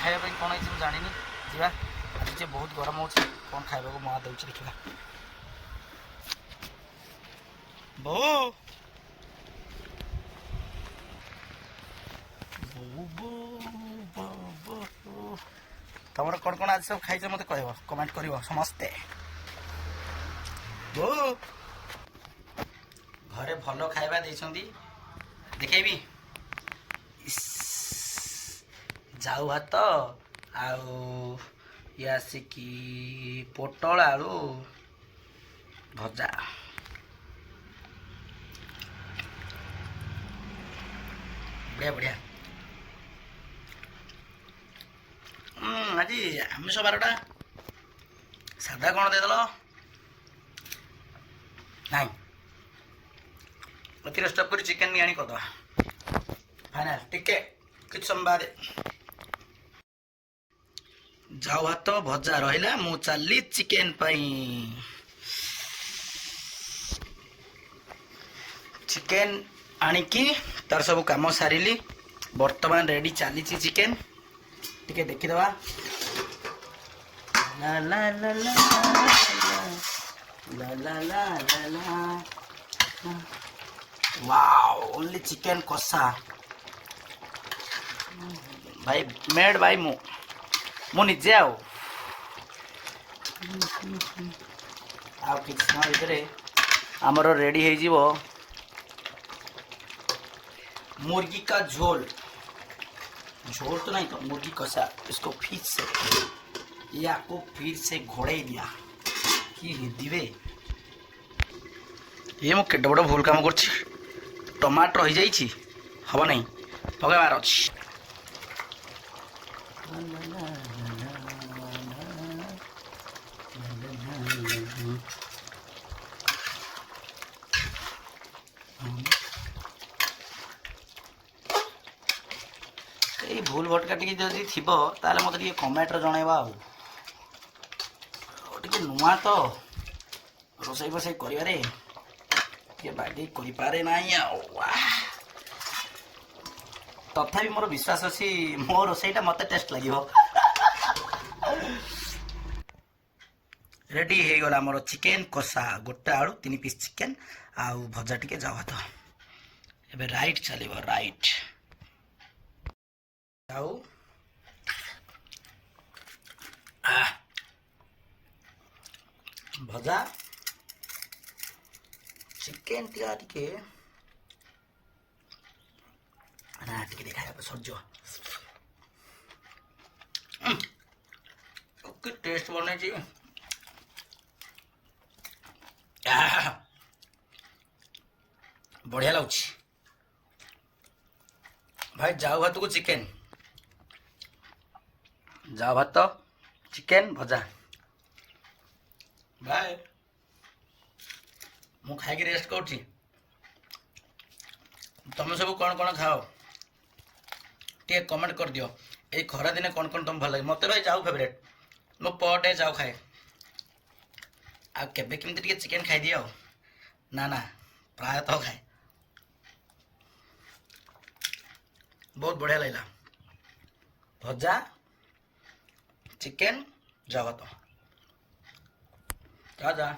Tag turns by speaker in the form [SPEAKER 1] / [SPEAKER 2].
[SPEAKER 1] ଖାଇବା ପାଇଁ କ'ଣ ହେଇଛି ମୁଁ ଜାଣିନି। ଯିବା ଆଜି ଯେ ବହୁତ ଗରମ ହେଉଛି, କ'ଣ ଖାଇବାକୁ ମା ଦେଉଛି ଦେଖିବା। ବୋଉ ତମର କ'ଣ କ'ଣ ଆଜି ସବୁ ଖାଇଛ ମୋତେ କହିବ, କମେଣ୍ଟ କରିବ ସମସ୍ତେ। ବୋଉ ଘରେ ଭଲ ଖାଇବା ଦେଇଛନ୍ତି, ଦେଖେଇବି। ଯାଉ ଭାତ ଆଉ ଇଏ ଆସିକି ପୋଟଳ ଆଳୁ ଭଜା। ବଢ଼ିଆ ବଢ଼ିଆ। ଆଜି ଆମିଷ ବାରଟା, ସାଧା କ'ଣ ଦେଇଦେଲ? ନାଇଁ ଏଥିରେ ଷ୍ଟପ୍ କରି ଚିକେନ୍ ଆଣି କରିଦେବା ଫାଇନାଲ୍। ଟିକେ କିଛି ସମୟ ବାଦେ ଯାଉ ଭାତ ଭଜା ରହିଲା, ମୁଁ ଚାଲିଲି ଚିକେନ୍ ପାଇଁ। ଚିକେନ୍ ଆଣିକି ତାର ସବୁ କାମ ସାରିଲି, ବର୍ତ୍ତମାନ ରେଡ଼ି ଚାଲିଛି ଚିକେନ୍। ଟିକେ ଦେଖିଦେବା। ଲା ଲା ଲା ଲା ଲା ଲା ଲା ଲା ଲା। वाओ ओनली चिकेन कषा भाई मेड भाई मु निजे आओ किसी समय भितर आमर रेडी हो मुर्गी का झोल। झोल तो नहीं तो मुर्गी कषा। इसको फिर से घोड़े दिया कि दिवे। ये मु केटे बड़ भूल काम कर टमाटर रही जाइए हम नहीं पकड़ार अच्छी। ये भूल भटका टी जदि थी मत कमेंट जनइबा नुआ तो रोसई फसई कर बागे करे ना तथापि मोर विश्वास अच्छी मो रोसईटा मत टेस्ट लगे। रेडी हो गला मोर चिकेन कषा, गोटे आलू 3 पीस चिकेन आउ भजा टिके जाओ भात। एबे राइट चलिबो राइट जाऊ भजा चिकेन टिका टिके ना टिके देखा सर्ज ओके टेस्ट बने बढ़िया लगुच भाई। जाऊ भात को चिकेन, जाऊ भात चिकेन भजा भाई मु खाई रेस्ट कर। तुम सब कौन कौन खाओ टे कमेंट कर दियो। ये खरा दिने कौन कौन तुम भल लगे मत भाई जाऊ फेवरेट मो पटे जाऊ खाए आके केमती चिकेन खाई दिए ना ना प्राय तो खाए बहुत बढ़िया लगा भजा चिकेन जाओ तो जा जा।